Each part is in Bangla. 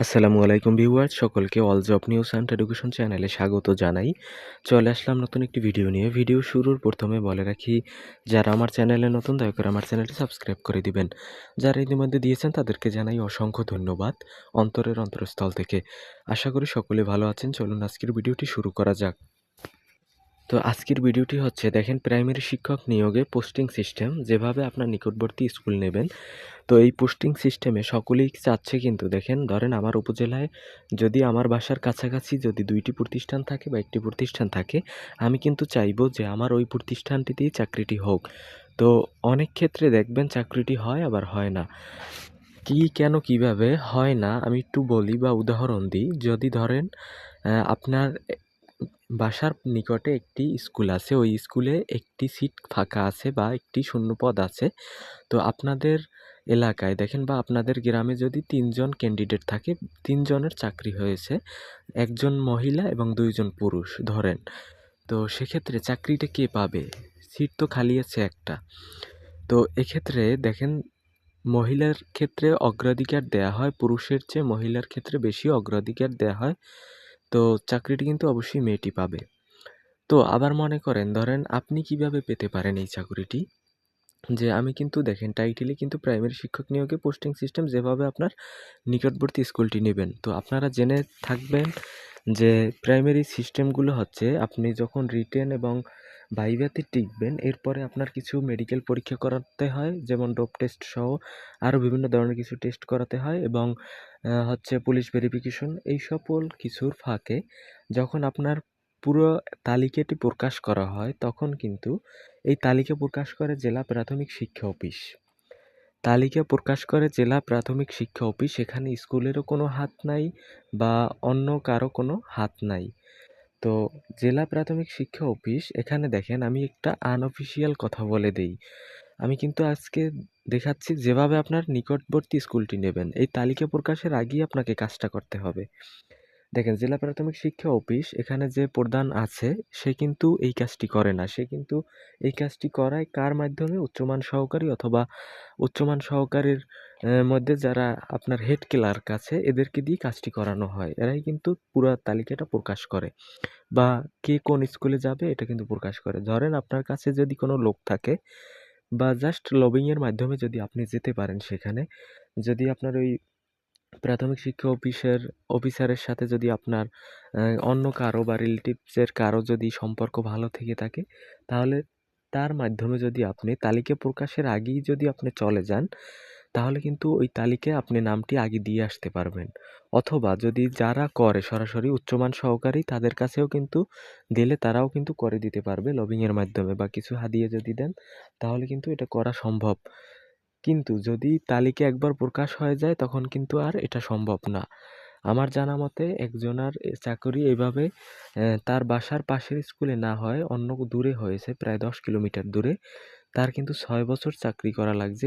আসসালামু আলাইকুম ভিউয়ার্স, সকলকে all job news and education চ্যানেলে স্বাগত জানাই। চলে আসলাম নতুন একটি ভিডিও নিয়ে। ভিডিও শুরুর প্রথমে বলে রাখি, যারা আমার চ্যানেলে নতুন দয়া করে আমার চ্যানেলটি সাবস্ক্রাইব করে দিবেন। যারা ইতিমধ্যে দিয়েছেন তাদেরকে জানাই অসংখ্য ধন্যবাদ অন্তরের অন্তরস্থল থেকে। আশা করি সকলে ভালো আছেন। চলুন আজকের ভিডিওটি শুরু করা যাক। তো আজকের ভিডিওটি হচ্ছে দেখেন প্রাইমারি শিক্ষক নিয়োগে পোস্টিং সিস্টেম, যেভাবে আপনার নিকটবর্তী স্কুল নেবেন। তো এই পোস্টিং সিস্টেমে সকলেই চাচ্ছে, কিন্তু দেখেন ধরেন আমার উপজেলায় যদি আমার বাসার কাছাকাছি যদি ২টি প্রতিষ্ঠান থাকে বা একটি প্রতিষ্ঠান থাকে, আমি কিন্তু চাইবো যে আমার ওই প্রতিষ্ঠানটিতেই চাকরিটি হোক। তো অনেক ক্ষেত্রে দেখবেন চাকরিটি হয় আবার হয় না। কেন কিভাবে হয় না আমি একটু বলি বা উদাহরণ দিই। যদি ধরেন আপনার বাসার নিকটে একটি স্কুল আছে, ওই স্কুলে একটি সিট ফাঁকা আছে বা একটি শূন্যপদ আছে। তো আপনাদের এলাকায় দেখেন বা আপনাদের গ্রামে যদি ৩ জন ক্যান্ডিডেট থাকে, ৩ জনের চাকরি হয়েছে। ১ জন মহিলা এবং ২ জন পুরুষ ধরেন। তো সেক্ষেত্রে চাকরিটা কে পাবে? সিট তো খালি আছে একটা। তো এক্ষেত্রে দেখেন মহিলার ক্ষেত্রে অগ্রাধিকার দেয়া হয়, পুরুষের চেয়ে মহিলার ক্ষেত্রে বেশি অগ্রাধিকার দেয়া হয়। তো চাকরিটি কিন্তু অবশ্যই মেয়েটি পাবে। তো আবার মনে করেন ধরেন আপনি কিভাবে পেতে পারেন এই চাকরিটি? যে আমি কিন্তু দেখেন টাইটেলে কিন্তু প্রাইমারি শিক্ষক নিয়োগে পোস্টিং সিস্টেম, যেভাবে আপনার নিকটবর্তী স্কুলটি নেবেন। তো আপনারা জেনে থাকবেন যে প্রাইমারি সিস্টেমগুলো হচ্ছে আপনি যখন রিটেন এবং ভাইভাতে টিকবেন, এরপরে আপনার কিছু মেডিকেল পরীক্ষা করাতে হয়, যেমন ডোপ টেস্ট সহ আরও বিভিন্ন ধরনের কিছু টেস্ট করাতে হয় এবং হচ্ছে পুলিশ ভেরিফিকেশন। এই সকল কিছুর ফাঁকে যখন আপনার পুরো তালিকাটি প্রকাশ করা হয়, তখন কিন্তু এই তালিকা প্রকাশ করে জেলা প্রাথমিক শিক্ষা অফিস। তালিকা প্রকাশ করে জেলা প্রাথমিক শিক্ষা অফিস। এখানে স্কুলেরও কোনো হাত নাই বা অন্য কারো কোনো হাত নাই। তো জেলা প্রাথমিক শিক্ষা অফিস এখানে দেখেন, আমি একটা আনঅফিসিয়াল কথা বলে দেই। আমি কিন্তু আজকে দেখাচ্ছি যেভাবে আপনার নিকটবর্তী স্কুলটি নেবেন। এই তালিকা প্রকাশের আগেই আপনাকে কাজটা করতে হবে। দেখেন জেলা প্রাথমিক শিক্ষা অফিস এখানে যে প্রধান আছে, সে কিন্তু এই কাজটি করে না। সে কিন্তু এই কাজটি করায় কার মাধ্যমে? উচ্চমান সহকারী অথবা উচ্চমান সহকারীর মধ্যে যারা আপনার হেড ক্লার্ক আছে, এদেরকে দিয়ে কাজটি করানো হয়। এরাই কিন্তু পুরা তালিকাটা প্রকাশ করে বা কে কোন স্কুলে যাবে এটা কিন্তু প্রকাশ করে। ধরেন আপনার কাছে যদি কোনো লোক থাকে বা জাস্ট লবিং এর মাধ্যমে যদি আপনি যেতে পারেন সেখানে, যদি আপনার ওই প্রাথমিক শিক্ষা অফিসারের সাথে যদি আপনার অন্য কারো বা রিলেটিভসের কারো যদি সম্পর্ক ভালো থেকে থাকে, তাহলে তার মাধ্যমে যদি আপনি তালিকা প্রকাশের আগেই যদি আপনি চলে যান, তাহলে কিন্তু ওই তালিকায় আপনি নামটি আগে দিয়ে আসতে পারবেন। অথবা যদি যারা করে সরাসরি উচ্চমান সহকারী, তাদের কাছেও কিন্তু দিলে তারাও কিন্তু করে দিতে পারবে লবিং এর মাধ্যমে বা কিছু হাদিয়া যদি দেন, তাহলে কিন্তু এটা করা সম্ভব। কিন্তু যদি তালিকা একবার প্রকাশ হয়ে যায় তখন কিন্তু আর এটা সম্ভব না। আমার জানা মতে একজনার চাকরি এভাবে তার বাসার পাশের স্কুলে না হয় অন্য দূরে হয়েছে, প্রায় ১০ কিলোমিটার দূরে। তার কিন্তু ৬ বছর চাকরি করা লাগছে।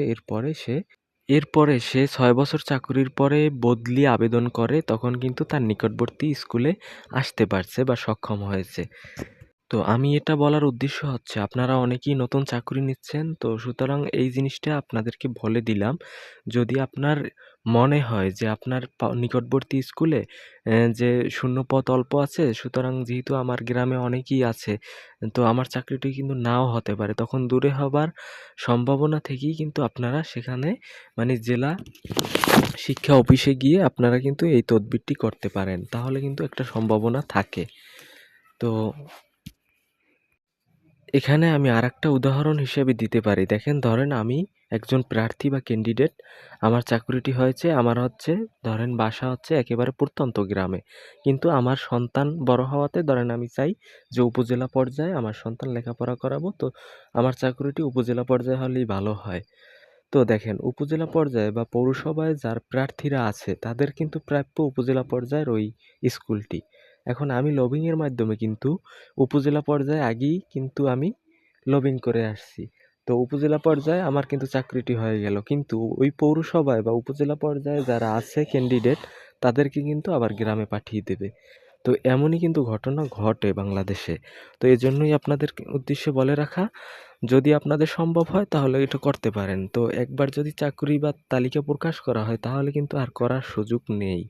এরপরে সে ৬ বছর চাকরির পরে বদলি আবেদন করে, তখন কিন্তু তার নিকটবর্তী স্কুলে আসতে পারছে বা সক্ষম হয়েছে। তো আমি এটা বলার উদ্দেশ্য হচ্ছে, আপনারা অনেকেই নতুন চাকরি নিচ্ছেন, তো সুতরাং এই জিনিসটা আপনাদেরকে বলে দিলাম। যদি আপনার মনে হয় যে আপনার নিকটবর্তী স্কুলে যে শূন্যপদ অল্প আছে, সুতরাং যেহেতু আমার গ্রামে অনেকেই আছে, তো আমার চাকরিটি কিন্তু নাও হতে পারে, তখন দূরে হবার সম্ভাবনা থেকেই কিন্তু আপনারা সেখানে মানে জেলা শিক্ষা অফিসে গিয়ে আপনারা কিন্তু এই তদবিরটি করতে পারেন। তাহলে কিন্তু একটা সম্ভাবনা থাকে। তো এখানে আমি আরেকটা উদাহরণ হিসেবে দিতে পারি। দেখেন ধরেন আমি একজন প্রার্থী বা ক্যান্ডিডেট, আমার চাকুরিটি হয়েছে, আমার হচ্ছে ধরেন বাসা হচ্ছে একেবারে প্রত্যন্ত গ্রামে। কিন্তু আমার সন্তান বড় হওয়াতে ধরেন আমি চাই যে উপজেলা পর্যায়ে আমার সন্তান লেখাপড়া করাবো। তো আমার চাকুরিটি উপজেলা পর্যায়ে হলেই ভালো হয়। তো দেখেন উপজেলা পর্যায়ে বা পৌরসভায় যার প্রার্থীরা আছে তাদের কিন্তু প্রাপ্য উপজেলা পর্যায়ের ওই স্কুলটি। এখন আমি লবিং এর মাধ্যমে কিন্তু উপজেলা পর্যায়ে আগেই কিন্তু আমি লবিং করে আসছি। তো উপজেলা পর্যায়ে আমার কিন্তু চাকরিটি হয়ে গেল। কিন্তু ওই পৌরসভায় বা উপজেলা পর্যায়ে যারা আছে ক্যান্ডিডেট, তাদেরকে কিন্তু আবার গ্রামে পাঠিয়ে দেবে। তো এমনই কিন্তু ঘটনা ঘটে বাংলাদেশে। তো এজন্যই আপনাদের উদ্দেশ্যে বলে রাখা, যদি আপনাদের সম্ভব হয় তাহলে এটা করতে পারেন। তো একবার যদি চাকরি বা তালিকা প্রকাশ করা হয় তাহলে কিন্তু আর করার সুযোগ নেই।